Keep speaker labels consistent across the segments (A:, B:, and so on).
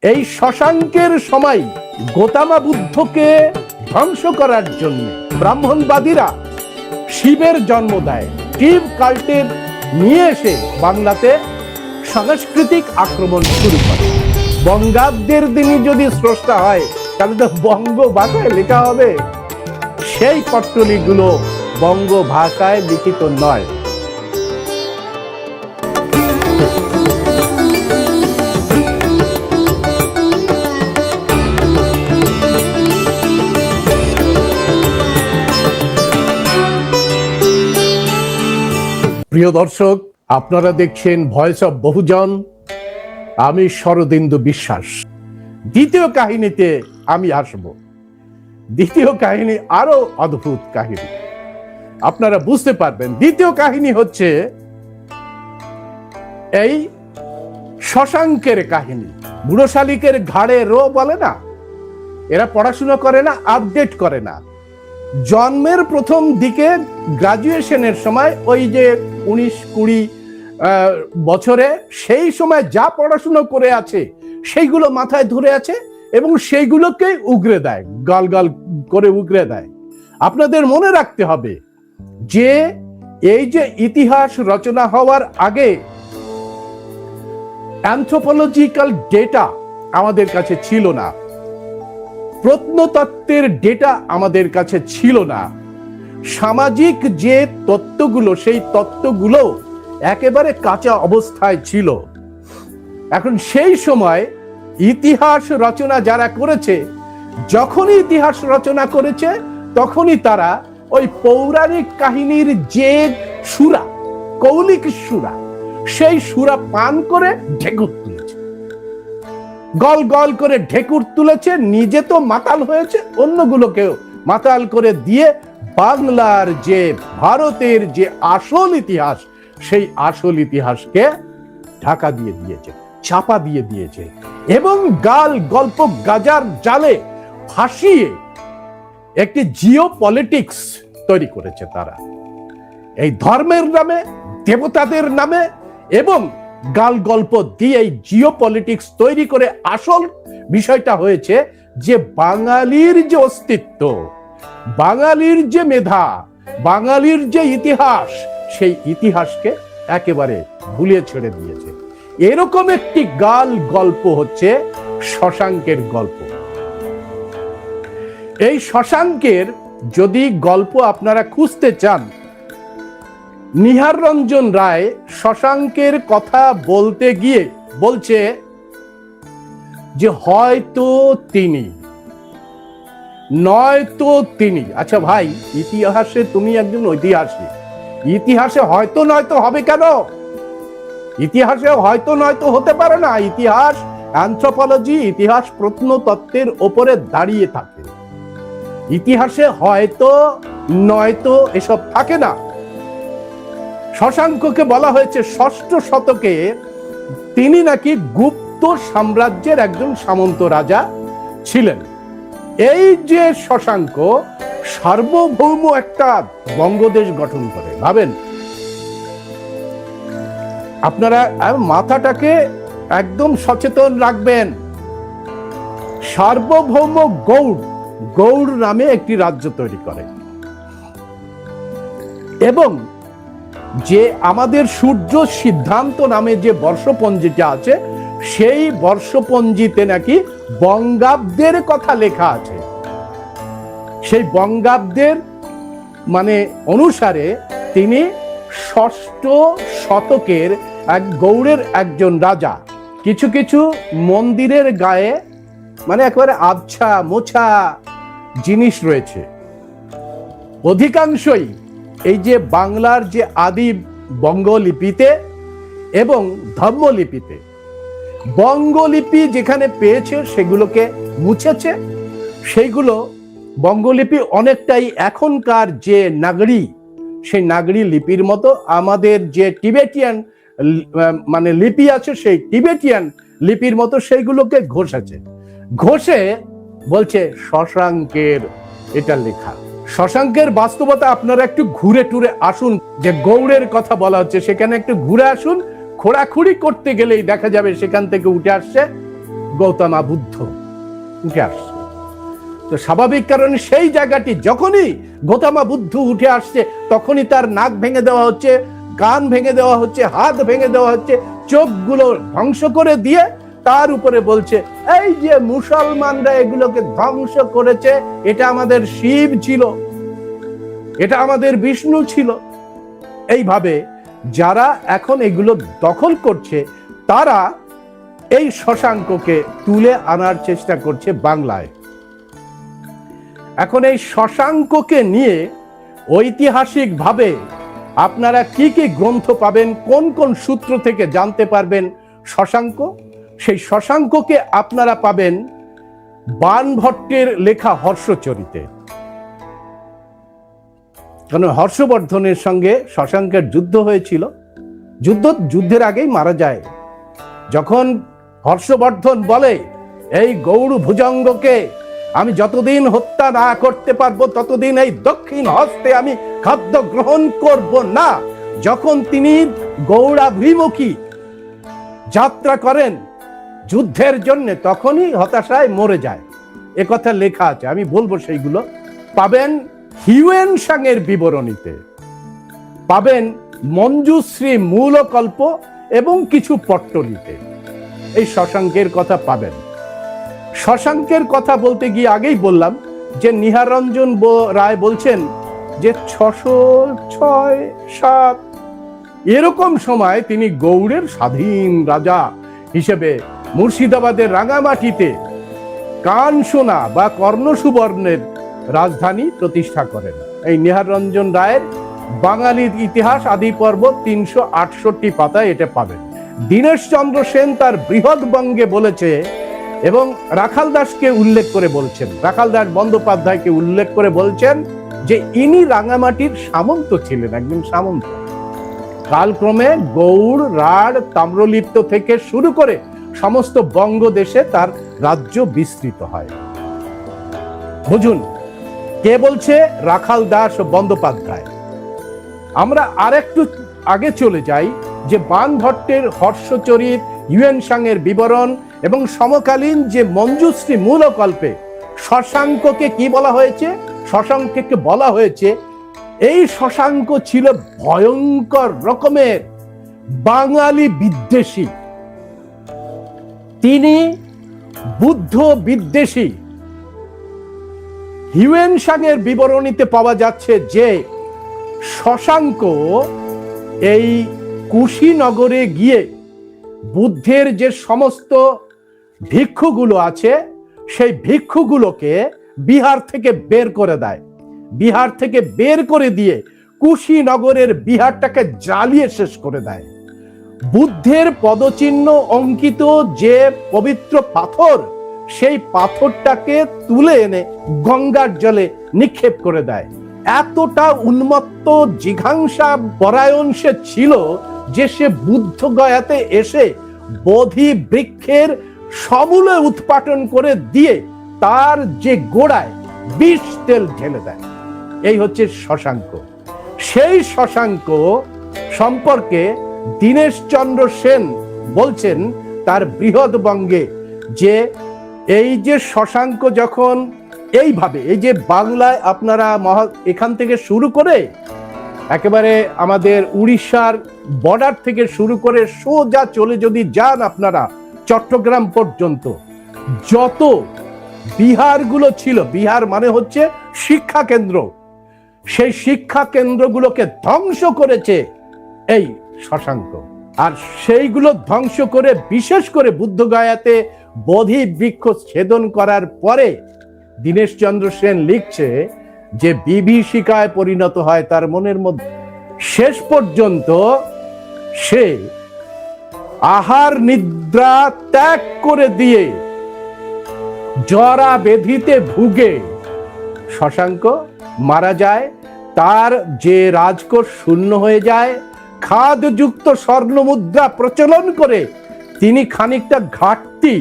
A: এই শশাঙ্কের সময় গোতামা বুদ্ধকে ধ্বংস করার জন্য ব্রাহ্মণবাদীরা শিবের জন্ম দেয়। শিব কাল্টের নিয়ে এসে বাংলাতে সাংস্কৃতিক আক্রমণ শুরু করে। বঙ্গাব্দের দিনই যদি স্রষ্টা হয় তাহলে তো বঙ্গ ভাষায় লেখা হবে। সেই পট্টলিগুলো বঙ্গ ভাষায় লিখিত নয়। প্রিয় দর্শক, আপনারা দেখছেন ভয়েস অফ বহুজন। আমি শরদিন্দু বিশ্বাস। দ্বিতীয় কাহিনীতে আমি আসব। দ্বিতীয় কাহিনী আরো অদ্ভুত কাহিনী, আপনারা বুঝতে পারবেন। দ্বিতীয় কাহিনী হচ্ছে এই শশাঙ্কের কাহিনী। বুড়ো শালিকের ঘাড়ে রো বলে না, এরা পড়াশোনা করে না, আপডেট করে না। জন্মের প্রথম দিকে গ্রাজুয়েশনের সময় ওই যে 19-20 বছরে সেই সময় যা পড়াশোনা করে আছে সেইগুলো মাথায় ধরে আছে এবং সেইগুলোকে উগরে দেয়, গাল গাল করে উগরে দেয়। আপনাদের মনে রাখতে হবে যে এই যে ইতিহাস রচনা হওয়ার আগে অ্যানথ্রোপোলজিক্যাল ডেটা আমাদের কাছে ছিল না, প্রত্নতত্ত্বের ডেটা আমাদের কাছে ছিল না। সামাজিক যে তত্ত্বগুলো, সেই তত্ত্বগুলো একেবারে কাঁচা অবস্থায় ছিল। এখন সেই সময় ইতিহাস রচনা যারা করেছে, যখনই ইতিহাস রচনা করেছে তখনই তারা ওই পৌরাণিক কাহিনীর যে সুরা, কৌলিক সুরা, সেই সুরা পান করে ঢেকুর তুলেছে, গল গল করে ঢেকুর তুলেছে। নিজে তো মাতাল হয়েছে, অন্যগুলোকেও মাতাল করে দিয়ে বাংলার যে, ভারতের যে আসল ইতিহাস, সেই আসল ইতিহাসকে ঢাকা দিয়ে দিয়েছে, চাপা দিয়ে দিয়েছে এবং গাল গল্প গাজার জালে ফাঁসিয়ে একটি জিও পলিটিক্স তৈরি করেছে তারা। এই ধর্মের নামে, দেবতাদের নামে এবং গাল গল্প দিয়ে এই জিও পলিটিক্স তৈরি করে আসল বিষয়টা হয়েছে যে বাঙালির যে অস্তিত্ব, বাঙালির যে মেধা, বাঙালির যে ইতিহাস, সেই ইতিহাসকে একেবারে ভুলিয়ে ছেড়ে দিয়েছে। এরকম একটি গাল গল্প হচ্ছে শশাঙ্কের গল্প। এই শশাঙ্কের যদি গল্প আপনারা খুঁজতে চান, নিহার রঞ্জন রায় শশাঙ্কের কথা বলতে গিয়ে বলছে যে হয়তো তিনি, নয়তো তিনি। আচ্ছা ভাই, ইতিহাসে তুমি একজন ঐতিহাসিক, ইতিহাসে হয়তো নয়তো হবে কেন? ইতিহাসে হয়তো নয়তো হতে পারে না। ইতিহাস অ্যানথ্রোপোলজি, ইতিহাস প্রত্নতত্ত্বের ওপরে দাঁড়িয়ে থাকে। ইতিহাসে হয়তো নয়তো এসব থাকে না। শশাঙ্ককে বলা হয়েছে 6ষ্ঠ শতকে তিনি নাকি গুপ্ত সাম্রাজ্যের একজন সামন্ত রাজা ছিলেন। এই যে শশাঙ্ক সার্বভৌম একটা বঙ্গদেশ গঠন করে, ভাবেন আপনারা, মাথাটাকে একদম সচেতন রাখবেন। সার্বভৌম গৌড়, গৌড় নামে একটি রাজ্য তৈরি করে এবং যে আমাদের সূর্য সিদ্ধান্ত নামে যে বর্ষপঞ্জিটা আছে, সেই বর্ষপঞ্জিতে নাকি বঙ্গাব্দের কথা লেখা আছে। সেই বঙ্গাব্দের মানে অনুসারে তিনি 6ষ্ঠ শতকের এক গৌড়ের একজন রাজা। কিছু কিছু মন্দিরের গায়ে মানে একেবারে আবছা মোছা জিনিস রয়েছে। অধিকাংশই এই যে বাংলার যে আদি বঙ্গলিপিতে এবং ধর্মলিপিতে, বঙ্গলিপি যেখানে পেয়েছে সেগুলোকে মুছেছে। সেইগুলো বঙ্গলিপি অনেকটাই এখনকার যে নাগরি, সেই নাগরি লিপির মতো আমাদের যে টিবেটিয়ান মানে লিপি আছে, সেই টিবেটিয়ান লিপির মতো সেইগুলোকে ঘষেছে। ঘষে বলছে শশাঙ্কের এটা লেখা। শশাঙ্কের বাস্তবতা আপনারা একটু ঘুরে টুরে আসুন। যে গৌড়ের কথা বলা হচ্ছে সেখানে একটু ঘুরে আসুন, খোঁড়াখুড়ি করতে গেলেই দেখা যাবে সেখান থেকে উঠে আসছে গৌতম বুদ্ধ উঠে আসছে। তো স্বাভাবিক কারণে সেই জায়গাটি যখনই গৌতম বুদ্ধ উঠে আসছে তখনই তার নাক ভেঙে দেওয়া হচ্ছে, কান ভেঙে দেওয়া হচ্ছে, হাত ভেঙে দেওয়া হচ্ছে, চোখগুলো ধ্বংস করে দিয়ে তার উপরে বলছে এই যে মুসলমানরা এগুলোকে ধ্বংস করেছে, এটা আমাদের শিব ছিল, এটা আমাদের বিষ্ণু ছিল। এইভাবে যারা এখন এগুলো দখল করছে তারা এই শশাঙ্ককে তুলে আনার চেষ্টা করছে বাংলায়। এখন এই শশাঙ্ককে নিয়ে ঐতিহাসিকভাবে আপনারা কি কি গ্রন্থ পাবেন, কোন কোন সূত্র থেকে জানতে পারবেন শশাঙ্ক? সেই শশাঙ্ককে আপনারা পাবেন বাণভট্টের লেখা হর্ষচরিতে। কারণ হর্ষবর্ধনের সঙ্গে শশাঙ্কের যুদ্ধ হয়েছিল, যুদ্ধের আগেই মারা যায়। যখন হর্ষবর্ধন বলে এই গৌড় ভুজঙ্গকে আমি যতদিন হত্যা না করতে পারবো ততদিন এই দক্ষিণ হস্তে আমি খাদ্য গ্রহণ করব না, যখন তিনি গৌড়াভিমুখী যাত্রা করেন যুদ্ধের জন্য তখনই হতাশায় মরে যায়। এ কথা লেখা আছে, আমি বলবো সেইগুলো পাবেন হিউয়েন সাংয়ের বিবরণীতে, পাবেন মঞ্জুশ্রী মূলকল্প এবং কিছু পট্টলিতে এই শশাঙ্কের কথা পাবেন। শশাঙ্কের কথা বলতে গিয়ে আগেই বললাম যে নিহাররঞ্জন রায় বলছেন যে 606-7 এরকম সময় তিনি গৌড়ের স্বাধীন রাজা হিসেবে মুর্শিদাবাদের রাঙামাটিতে কানসোনা বা কর্ণসুবর্ণের রাজধানী প্রতিষ্ঠা করেন। এই নিহাররঞ্জন রায়ের বাঙালির ইতিহাস আদি পর্ব 368 পাতায় এটা পাবেন। দীনেশচন্দ্র সেন তার বৃহৎবঙ্গে বলেছে এবং রাখাল দাসকে উল্লেখ করে বলছেন, রাখাল দাস বন্দ্যোপাধ্যায়কে উল্লেখ করে বলছেন যে ইনি রাঙামাটির সামন্ত ছিলেন, একজন সামন্ত। কালক্রমে গৌড়, রাঢ়, তাম্রলিপ্ত থেকে শুরু করে সমস্ত বঙ্গদেশে তার রাজ্য বিস্তৃত হয়। বুঝুন কে বলছে? রাখাল দাস বন্দ্যোপাধ্যায়। আমরা আরেকটু আগে চলে যাই যে বাণভট্টের হর্ষচরিত, হিউয়েন সাংয়ের বিবরণ এবং সমকালীন যে মঞ্জুশ্রী মূলকল্পে শশাঙ্ককে কি বলা হয়েছে? শশাঙ্ককে বলা হয়েছে এই শশাঙ্ক ছিল ভয়ঙ্কর রকমের বাঙালি বিদ্বেষী, তিনি বুদ্ধ বিদ্বেষী। হিউয়েন সাংয়ের বিবরণীতে পাওয়া যাচ্ছে যে শশাঙ্ক এই কুশীনগরে গিয়ে বুদ্ধের যে সমস্ত ভিক্ষুগুলো আছে সেই ভিক্ষুগুলোকে বিহার থেকে বের করে দেয়, বিহার থেকে বের করে দিয়ে কুশীনগরের বিহারটাকে জ্বালিয়ে শেষ করে দেয়। বুদ্ধের পদচিহ্ন অঙ্কিত যে পবিত্র পাথর সেই পাথরটাকে তুলে এনে গঙ্গার জলে নিক্ষেপ করে দেয়। এতটা উন্মত্ত জিঘাংসা পরায়ণ সে ছিল যে সে বুদ্ধ গয়াতে এসে বোধি বৃক্ষের সমূলে উৎপাটন করে দিয়ে তার যে গোড়ায় বিষ তেল ঢেলে দেয়। এই হচ্ছে শশাঙ্ক। সেই শশাঙ্ক সম্পর্কে দীনেশচন্দ্র সেন বলছেন তার বৃহৎবঙ্গে যে এই যে শশাঙ্ক যখন এইভাবে এই যে বাংলায় আপনারা এখান থেকে শুরু করে একেবারে আমাদের উড়িষ্যার বর্ডার থেকে শুরু করে সোজা চলে যদি যান আপনারা চট্টগ্রাম পর্যন্ত, যত বিহারগুলো ছিল, বিহার মানে হচ্ছে শিক্ষা কেন্দ্র, সেই শিক্ষা কেন্দ্রগুলোকে ধ্বংস করেছে এই শশাঙ্ক। আর সেইগুলো ধ্বংস করে বিশেষ করে বুদ্ধগয়াতে বোধি বৃক্ষ ছেদন করার পরে দীনেশচন্দ্র সেন লিখছে যে বিভীষিকায় পরিণত হয় তার মনের মধ্যে। শেষ পর্যন্ত সে আহার নিদ্রা ত্যাগ করে দিয়ে জরা বেধিতে ভুগে শশাঙ্ক মারা যায়। তার যে রাজকোষ শূন্য হয়ে যায়, খাদযুক্ত স্বর্ণ মুদ্রা প্রচলন করে তিনি খানিকটা ঘাটতি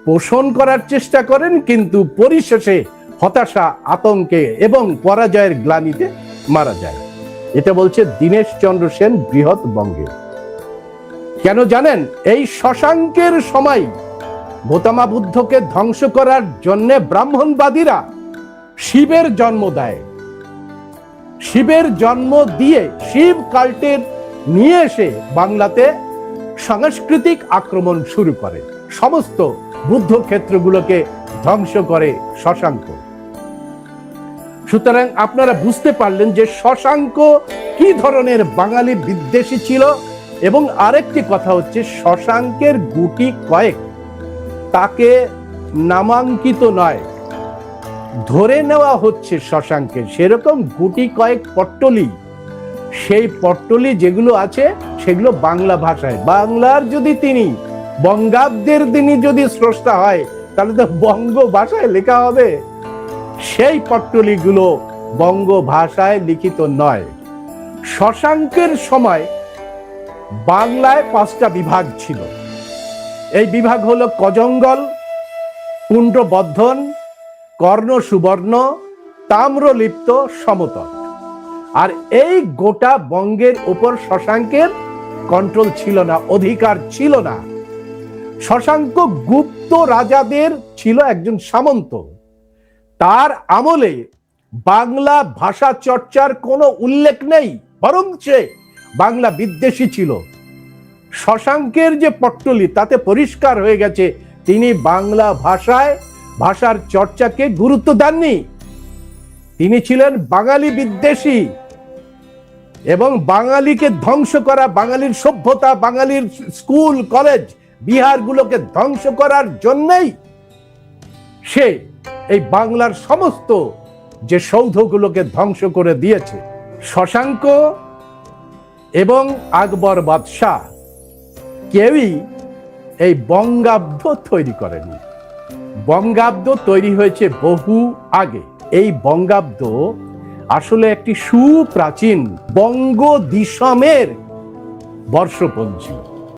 A: পোষণ করার চেষ্টা করেন, কিন্তু পরিশেষে হতাশা, আতঙ্কে এবং পরাজয়ের গ্লানিতে মারা যায়। এটা বলছে দীনেশচন্দ্র সেন বৃহৎবঙ্গে। কেন জানেন? এই শশাঙ্কের সময় গৌতম বুদ্ধকে ধ্বংস করার জন্য ব্রাহ্মণবাদীরা শিবের জন্ম দেয়। শিবের জন্ম দিয়ে শিব কাল্টের নিয়ে এসে বাংলাতে সাংস্কৃতিক আক্রমণ শুরু করে, সমস্ত বুদ্ধ ক্ষেত্রগুলোকে ধ্বংস করে শশাঙ্ক। সুতরাং আপনারা বুঝতে পারলেন যে শশাঙ্ক কি ধরনের বাঙালি বিদ্বেষী ছিল। এবং আরেকটি কথা হচ্ছে, শশাঙ্কের গুটি কয়েক তাকে নামাঙ্কিত নয়, ধরে নেওয়া হচ্ছে শশাঙ্কে, সেরকম গুটি কয়েক পট্টলি, সেই পট্টলি যেগুলো আছে সেগুলো বাংলা ভাষায়। বাংলার যদি তিনি বঙ্গাব্দের দিনই যদি স্রষ্টা হয় তাহলে তো বঙ্গ ভাষায় লেখা হবে, সেই পট্টলিগুলো বঙ্গ ভাষায় লিখিত নয়। শশাঙ্কের সময় বাংলায় 5টা বিভাগ ছিল। এই বিভাগ হলো কজঙ্গল, পুণ্ডবর্ধন, কর্ণ সুবর্ণ, তাম্রলিপ্ত, সমতট। আর এই গোটা বঙ্গের উপর শশাঙ্কের কন্ট্রোল ছিল না, অধিকার ছিল না। শশাঙ্ক গুপ্ত রাজাদের ছিল একজন সামন্ত। তার আমলে বাংলা ভাষা চর্চার কোনো উল্লেখ নেই, বরং সে বাংলা বিদ্বেষী ছিল। শশাঙ্কের যে পট্টলি তাতে পরিষ্কার হয়ে গেছে তিনি বাংলা ভাষার চর্চাকে গুরুত্ব দেননি। তিনি ছিলেন বাঙালি বিদ্বেষী এবং বাঙালিকে ধ্বংস করা, বাঙালির সভ্যতা, বাঙালির স্কুল কলেজ বিহারগুলোকে ধ্বংস করার জন্যই সে এই বাংলার সমস্ত যে সৌধগুলোকে ধ্বংস করে দিয়েছে। শশাঙ্ক এবং আকবর বাদশাহ কেউই এই বঙ্গাব্দ তৈরি করেনি। বঙ্গাব্দ তৈরি হয়েছে বহু আগে। এই বঙ্গাব্দ আসলে একটি সুপ্রাচীন বঙ্গ দিশমের বর্ষপঞ্জি।